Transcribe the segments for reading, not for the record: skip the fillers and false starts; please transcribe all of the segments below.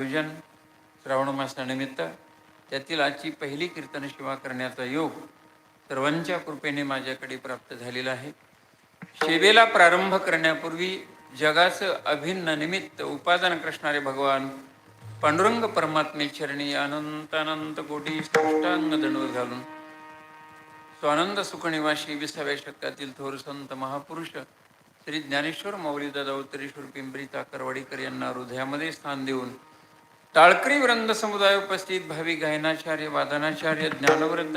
आयोजन श्रावण मासानिमित्त त्यातील आजची पहिली कीर्तन सेवा करण्याचा योग सर्वांच्या कृपेने माझ्याकडे प्राप्त झालेला आहे. सेवेला प्रारंभ करण्यापूर्वी जगाचं अभिन्न निमित्त उपादान करणारे भगवान पांडुरंग परमात्मे चरणी अनंत अनंत कोटी साष्टांग दंडवत घालून स्वानंद सुखनिवासी 20व्या शतकातील थोर संत महापुरुष श्री ज्ञानेश्वर माऊलीदादा उत्तरेश्वर पिंपरी ताकरवाडीकर यांना हृदयामध्ये स्थान देऊन टाळकरी वृंद समुदाय उपस्थित भावी गायनाचार्य वादनाचार्य ज्ञानवृद्ध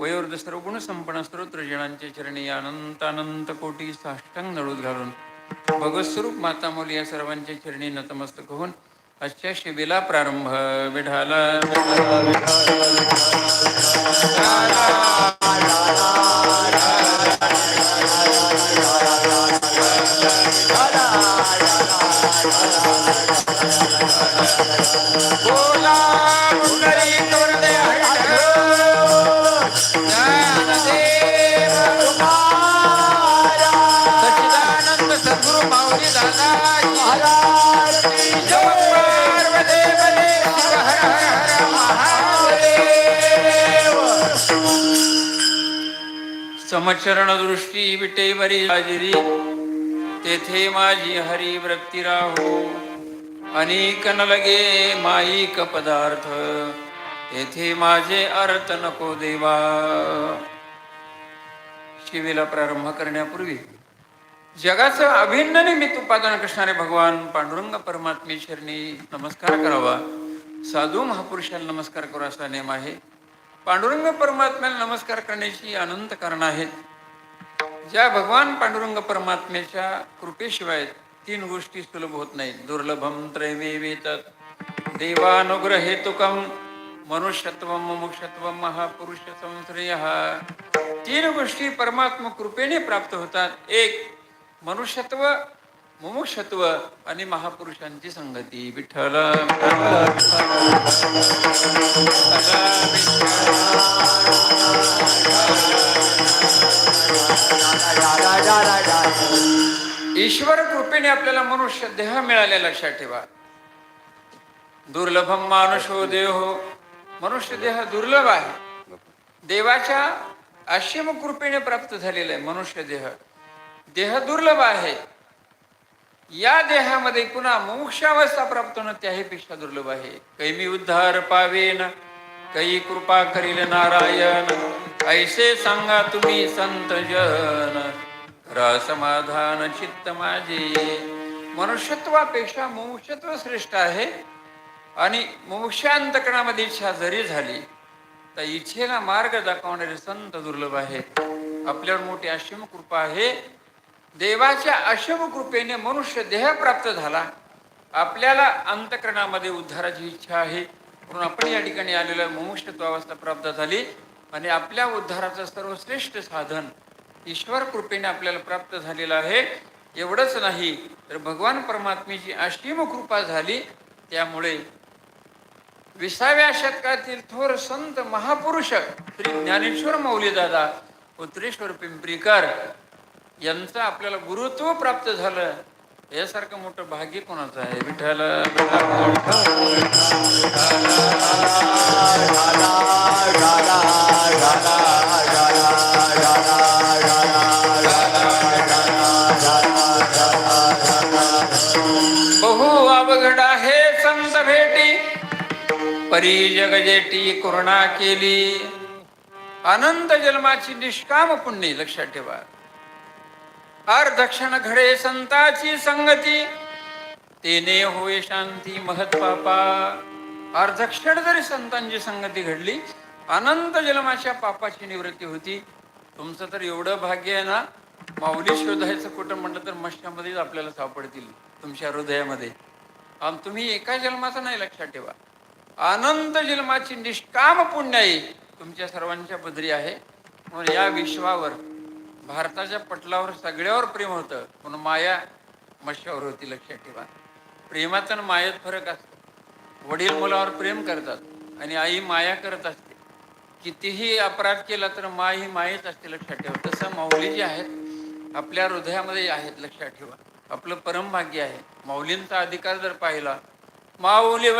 वयोवृद्ध सर्व गुण संपन्न स्तोत्रजनांच्या चरणी अनंत अनंत कोटी साष्टांग दंडवत घालून भगवतस्वरूप माता मौली या सर्वांच्या चरणी नतमस्तक होऊन आजच्या सेवेला प्रारंभ विठाला समचरण दृष्टी विटेवरी हाजिरी तेथे माझी हरी वृत्ती राहो अनेक न लगे माईक पदार्थ तेथे माझे अर्थ नको देवा. सेवेला प्रारंभ करण्यापूर्वी जगाचं अभिन्न निमित्त उपादान करणारे भगवान पांडुरंग परमात्मे चरणी नमस्कार करावा. साधू महापुरुषांना नमस्कार करा असा नेम आहे. पांडुरंग परमात्म्याला नमस्कार करण्याची अनंत कारण आहेत. ज्या भगवान पांडुरंग परमात्म्याच्या कृपेशिवाय 3 गोष्टी सुलभ होत नाहीत. दुर्लभम त्रयमेवेतत् देवानुग्रहेतुकम मनुष्यत्वम मुमुक्षत्वम महापुरुष संश्रयः. 3 गोष्टी परमात्मा कृपेने प्राप्त होतात. एक मनुष्यत्व, मुमुक्षत्व आणि महापुरुषांची संगती. विठ्ठल ईश्वर कृपेने आपल्याला मनुष्य देह मिळाले. लक्षात ठेवा. दुर्लभम मानुषो देहो. मनुष्य देह दुर्लभ आहे. देवाच्या असीम कृपेने प्राप्त झालेला आहे मनुष्य देह. देह दुर्लभ आहे. या देहामध्ये पुन्हा मोक्षावस्था प्राप्त होणं त्याहीपेक्षा दुर्लभ आहे. कैमी उद्धार पावेन कै कृपा करील नारायण ऐसे सांगा तुम्ही संत जन समाधान चित्त माझे. मनुष्यत्वापेक्षा मुमुक्षत्व श्रेष्ठ आहे. आणि मोक्षांतकरणामध्ये इच्छा जरी झाली तर इच्छेला मार्ग दाखवणारे संत दुर्लभ आहेत. आपल्यावर मोठी असीम कृपा आहे. देवाच्या असीम कृपेने मनुष्य देह प्राप्त झाला. आपल्याला अंतकरणामध्ये उद्धाराची इच्छा आहे म्हणून आपण या ठिकाणी आलेलो मुमुक्षत्व अवस्था प्राप्त झाली. आणि आपल्या उद्धाराचं सर्वश्रेष्ठ साधन ईश्वर कृपेने आपल्याला प्राप्त झालेलं आहे. एवढंच नाही तर भगवान परमात्म्याची असीम कृपा झाली. त्यामुळे 20व्या शतकातील थोर संत महापुरुष श्री ज्ञानेश्वर माऊलीदादा उत्तरेश्वर पिंपरीकर यांचं आपल्याला गुरुत्व प्राप्त झालं. यासारखं मोठं भाग्य कोणाचं आहे. विठ्ठल बहु अवघड आहे संत भेटी परी जगजेटी करुणा केली. अनंत जन्माची निष्काम पुण्य. लक्षात ठेवा. अर्धक्षण घडे संताची संगती तेने होय शांती महत्पापा. अर्धक्षण जरी संतांची संगती घडली अनंत जन्माच्या पापाची निवृत्ती होती. तुमचं तर एवढं भाग्य आहे ना. माऊली शोधायचं कुठं म्हटलं तर मशामध्येच आपल्याला सापडतील तुमच्या हृदयामध्ये. तुम्ही एका जन्माचं नाही. लक्षात ठेवा. अनंत जन्माची निष्काम पुण्याई तुमच्या सर्वांच्या पदरी आहे. म्हणून या विश्वावर भारताच्या पटलावर सगळ्यावर प्रेम होतं म्हणून माया मशावर होती. लक्षात ठेवा. प्रेमात आणि मायेत फरक असतो. वडील मुलावर प्रेम करतात आणि आई माया करत असते. कितीही अपराध केला तर माय ही मायेच असते. लक्षात ठेवा. तसं माऊली जी आहेत आपल्या हृदयामध्ये आहेत. लक्षात ठेवा. आपलं परमभाग्य आहे. माऊलींचा अधिकार जर पाहिला माऊली